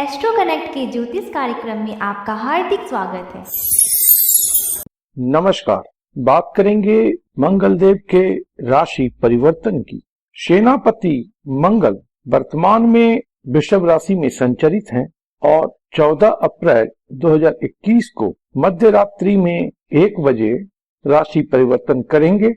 Astro connect के ज्योतिष कार्यक्रम में आपका हार्दिक स्वागत है। नमस्कार। बात करेंगे मंगल देव के राशि परिवर्तन की। सेनापति मंगल वर्तमान में वृषभ राशि में संचरित हैं और 14 अप्रैल 2021 को मध्य रात्रि में 1 बजे राशि परिवर्तन करेंगे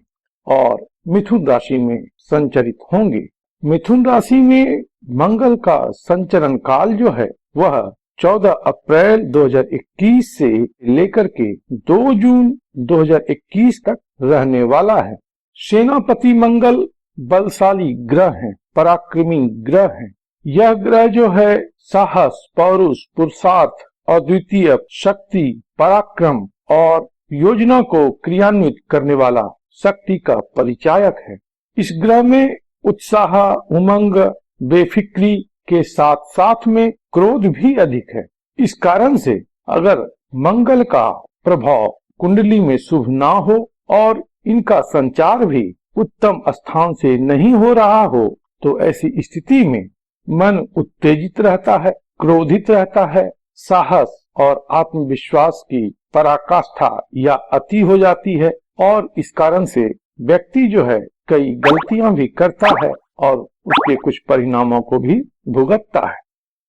और मिथुन राशि में संचरित होंगे। मिथुन राशि में मंगल का संचरण काल जो है वह 14 अप्रैल 2021 से लेकर के 2 जून 2021 तक रहने वाला है। सेनापति मंगल बलशाली ग्रह हैं, पराक्रमी ग्रह हैं। यह ग्रह जो है साहस, पौरुष, पुरुषार्थ, अद्वितीय शक्ति, पराक्रम और योजना को क्रियान्वित करने वाला शक्ति का परिचायक है। इस ग्रह में उत्साह, उमंग, बेफिक्री के साथ साथ में क्रोध भी अधिक है। इस कारण से अगर मंगल का प्रभाव कुंडली में शुभ ना हो और इनका संचार भी उत्तम स्थान से नहीं हो रहा हो तो ऐसी स्थिति में मन उत्तेजित रहता है, क्रोधित रहता है, साहस और आत्मविश्वास की पराकाष्ठा या अति हो जाती है और इस कारण से व्यक्ति जो है कई गलतियां भी करता है और उसके कुछ परिणामों को भी भुगतता है।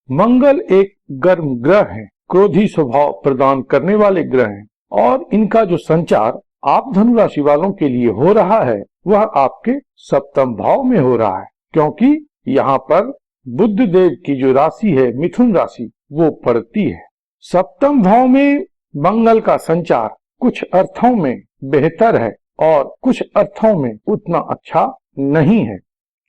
मंगल एक गर्म ग्रह है, क्रोधी स्वभाव प्रदान करने वाले ग्रह हैं और इनका जो संचार आप धनु राशि वालों के लिए हो रहा है वह आपके सप्तम भाव में हो रहा है, क्योंकि यहाँ पर बुध देव की जो राशि है मिथुन राशि वो पड़ती है। सप्तम भाव में मंगल का संचार कुछ अर्थों में बेहतर है और कुछ अर्थों में उतना अच्छा नहीं है।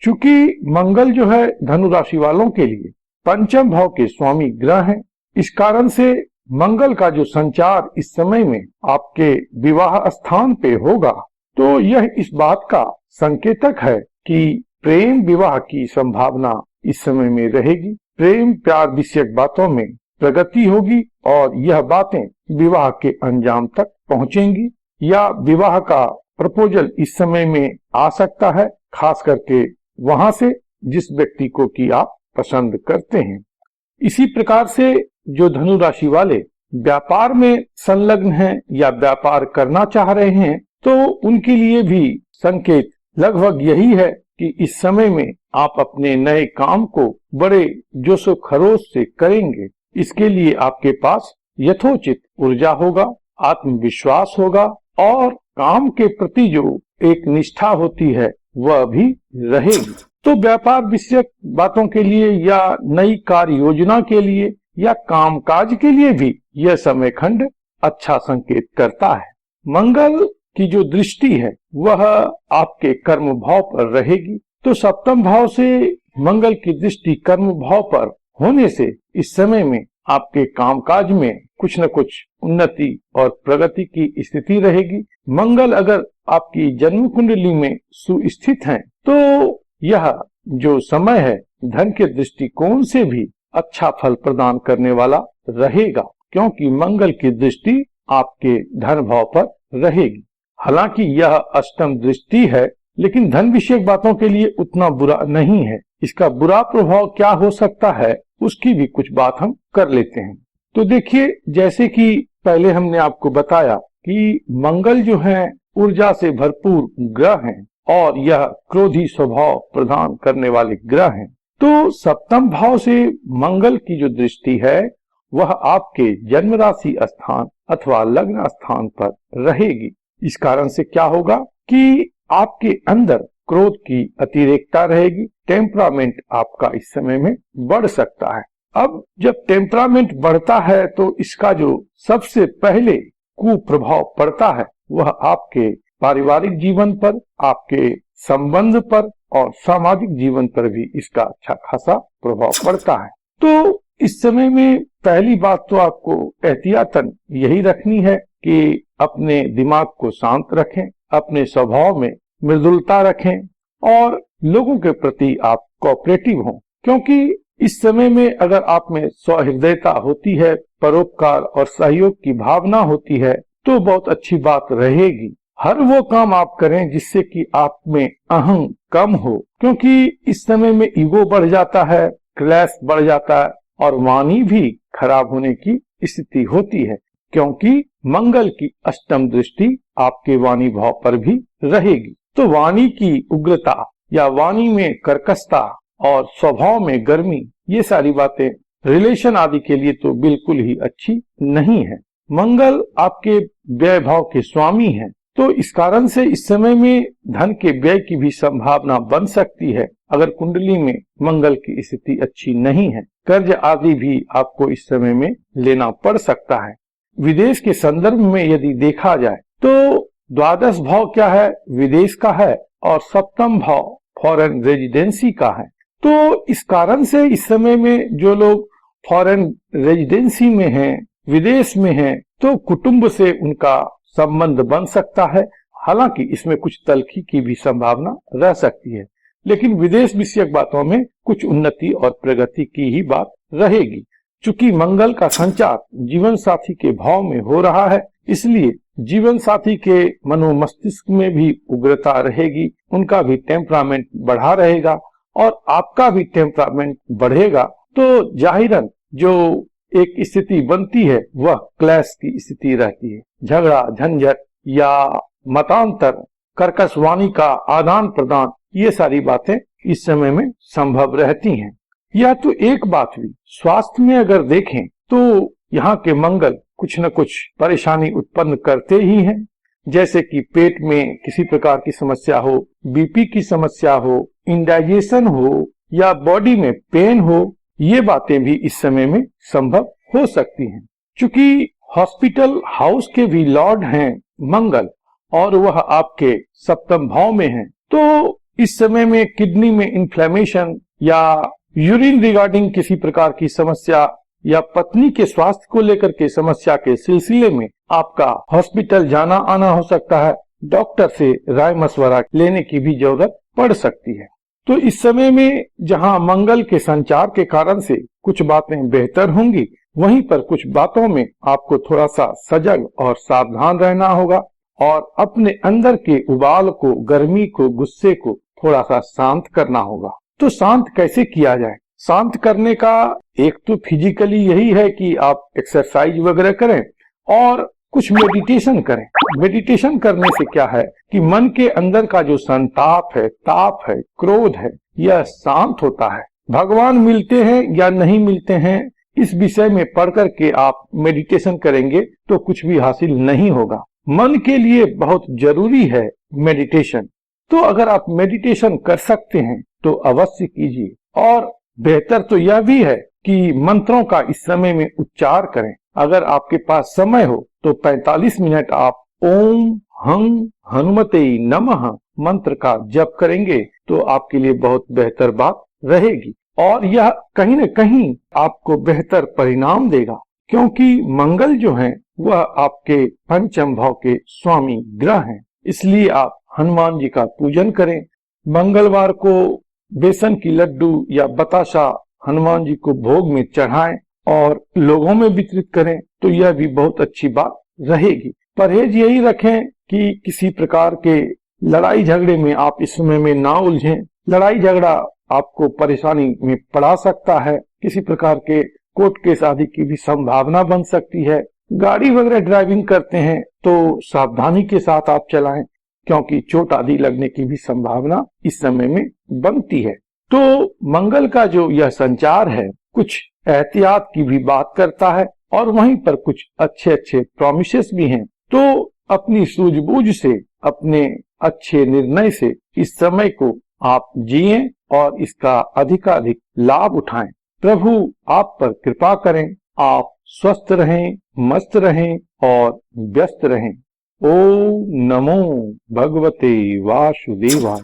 चूंकि मंगल जो है धनु राशि वालों के लिए पंचम भाव के स्वामी ग्रह हैं, इस कारण से मंगल का जो संचार इस समय में आपके विवाह स्थान पे होगा तो यह इस बात का संकेतक है कि प्रेम विवाह की संभावना इस समय में रहेगी। प्रेम प्यार विषयक बातों में प्रगति होगी और यह बातें विवाह के अंजाम तक पहुंचेंगी या विवाह का प्रपोजल इस समय में आ सकता है, खास करके वहां से जिस व्यक्ति को कि आप पसंद करते हैं। इसी प्रकार से जो धनु राशि वाले व्यापार में संलग्न हैं या व्यापार करना चाह रहे हैं तो उनके लिए भी संकेत लगभग यही है कि इस समय में आप अपने नए काम को बड़े जोशो खरोश से करेंगे। इसके लिए आपके पास यथोचित ऊर्जा होगा, आत्मविश्वास होगा और काम के प्रति जो एक निष्ठा होती है वह भी रहेगी। तो व्यापार विषयक बातों के लिए या नई कार्य योजना के लिए या कामकाज के लिए भी यह समय खंड अच्छा संकेत करता है। मंगल की जो दृष्टि है वह आपके कर्म भाव पर रहेगी, तो सप्तम भाव से मंगल की दृष्टि कर्म भाव पर होने से इस समय में आपके कामकाज में कुछ न कुछ उन्नति और प्रगति की स्थिति रहेगी। मंगल अगर आपकी जन्म कुंडली में सुस्थित हैं तो यह जो समय है धन के दृष्टिकोण से भी अच्छा फल प्रदान करने वाला रहेगा, क्योंकि मंगल की दृष्टि आपके धन भाव पर रहेगी। हालांकि यह अष्टम दृष्टि है लेकिन धन विषयक बातों के लिए उतना बुरा नहीं है। इसका बुरा प्रभाव क्या हो सकता है उसकी भी कुछ बात हम कर लेते हैं। तो देखिए, जैसे कि पहले हमने आपको बताया कि मंगल जो है ऊर्जा से भरपूर ग्रह हैं और यह क्रोधी स्वभाव प्रदान करने वाले ग्रह हैं, तो सप्तम भाव से मंगल की जो दृष्टि है वह आपके जन्म राशि स्थान अथवा लग्न स्थान पर रहेगी। इस कारण से क्या होगा कि आपके अंदर क्रोध की अतिरेकता रहेगी, टेम्परामेंट आपका इस समय में बढ़ सकता है। अब जब टेम्परामेंट बढ़ता है तो इसका जो सबसे पहले कुप्रभाव पड़ता है वह आपके पारिवारिक जीवन पर, आपके संबंध पर और सामाजिक जीवन पर भी इसका अच्छा खासा प्रभाव पड़ता है। तो इस समय में पहली बात तो आपको एहतियातन यही रखनी है कि अपने दिमाग को शांत रखें, अपने स्वभाव में मृदुलता रखें और लोगों के प्रति आप कोऑपरेटिव हों, क्योंकि इस समय में अगर आप में सहृदयता होती है, परोपकार और सहयोग की भावना होती है तो बहुत अच्छी बात रहेगी। हर वो काम आप करें जिससे कि आप में अहम कम हो, क्योंकि इस समय में ईगो बढ़ जाता है, क्लैश बढ़ जाता है और वाणी भी खराब होने की स्थिति होती है, क्योंकि मंगल की अष्टम दृष्टि आपके वाणी भाव पर भी रहेगी। तो वाणी की उग्रता या वाणी में कर्कशता और स्वभाव में गर्मी, ये सारी बातें रिलेशन आदि के लिए तो बिल्कुल ही अच्छी नहीं है। मंगल आपके व्यय भाव के स्वामी हैं, तो इस कारण से इस समय में धन के व्यय की भी संभावना बन सकती है। अगर कुंडली में मंगल की स्थिति अच्छी नहीं है, कर्ज आदि भी आपको इस समय में लेना पड़ सकता है। विदेश के संदर्भ में यदि देखा जाए तो द्वादश भाव क्या है, विदेश का है, और सप्तम भाव फॉरेन रेजिडेंसी का है। तो इस कारण से इस समय में जो लोग फॉरेन रेजिडेंसी में हैं, विदेश में हैं, तो कुटुंब से उनका संबंध बन सकता है। हालांकि इसमें कुछ तल्खी की भी संभावना रह सकती है, लेकिन विदेश विषयक बातों में कुछ उन्नति और प्रगति की ही बात रहेगी। चूंकि मंगल का संचार जीवन साथी के भाव में हो रहा है, इसलिए जीवन साथी के मनोमस्तिष्क में भी उग्रता रहेगी, उनका भी टेम्परामेंट बढ़ा रहेगा और आपका भी टेम्परामेंट बढ़ेगा। तो जाहिरन जो एक स्थिति बनती है वह क्लैश की स्थिति रहती है। झगड़ा, झंझट या मतांतर, कर्कश वाणी का आदान प्रदान, ये सारी बातें इस समय में संभव रहती हैं। यह तो एक बात हुई। स्वास्थ्य में अगर देखें तो यहाँ के मंगल कुछ न कुछ परेशानी उत्पन्न करते ही हैं, जैसे कि पेट में किसी प्रकार की समस्या हो, बीपी की समस्या हो, इंडाइजेशन हो या बॉडी में पेन हो, ये बातें भी इस समय में संभव हो सकती हैं। चूंकि हॉस्पिटल हाउस के भी लॉर्ड हैं मंगल और वह आपके सप्तम भाव में हैं, तो इस समय में किडनी में इन्फ्लेमेशन या यूरिन रिगार्डिंग किसी प्रकार की समस्या या पत्नी के स्वास्थ्य को लेकर के समस्या के सिलसिले में आपका हॉस्पिटल जाना आना हो सकता है। डॉक्टर से राय मशवरा लेने की भी जरूरत पड़ सकती है। तो इस समय में जहां मंगल के संचार के कारण से कुछ बातें बेहतर होंगी, वहीं पर कुछ बातों में आपको थोड़ा सा सजग और सावधान रहना होगा और अपने अंदर के उबाल को, गर्मी को, गुस्से को थोड़ा सा शांत करना होगा। तो शांत कैसे किया जाए? शांत करने का एक तो फिजिकली यही है कि आप एक्सरसाइज वगैरह करें और कुछ मेडिटेशन करें। मेडिटेशन करने से क्या है कि मन के अंदर का जो संताप है, ताप है, क्रोध है, यह शांत होता है। भगवान मिलते हैं या नहीं मिलते हैं, इस विषय में पढ़ करके आप मेडिटेशन करेंगे तो कुछ भी हासिल नहीं होगा। मन के लिए बहुत जरूरी है मेडिटेशन। तो अगर आप मेडिटेशन कर सकते हैं तो अवश्य कीजिए। और बेहतर तो यह भी है कि मंत्रों का इस समय में उच्चार करें। अगर आपके पास समय हो तो 45 मिनट आप ओम हं हनुमते नमः मंत्र का जप करेंगे तो आपके लिए बहुत बेहतर बात रहेगी और यह कहीं न कहीं आपको बेहतर परिणाम देगा, क्योंकि मंगल जो है वह आपके पंचम भाव के स्वामी ग्रह हैं। इसलिए आप हनुमान जी का पूजन करें। मंगलवार को बेसन की लड्डू या बताशा हनुमान जी को भोग में चढ़ाएं और लोगों में वितरित करें, तो यह भी बहुत अच्छी बात रहेगी। परहेज यही रखें कि किसी प्रकार के लड़ाई झगड़े में आप इस समय में ना उलझें। लड़ाई झगड़ा आपको परेशानी में पड़ा सकता है। किसी प्रकार के कोर्ट केस आदि की भी संभावना बन सकती है। गाड़ी वगैरह ड्राइविंग करते हैं तो सावधानी के साथ आप चलाएं, क्योंकि चोट आदि लगने की भी संभावना इस समय में बनती है। तो मंगल का जो यह संचार है कुछ एहतियात की भी बात करता है और वहीं पर कुछ अच्छे अच्छे प्रॉमिसेस भी हैं। तो अपनी सूझबूझ से, अपने अच्छे निर्णय से इस समय को आप जिएं और इसका अधिकाधिक लाभ उठाएं। प्रभु आप पर कृपा करें, आप स्वस्थ रहें, मस्त रहें और व्यस्त रहें। ओम नमो भगवते वासुदेवाय।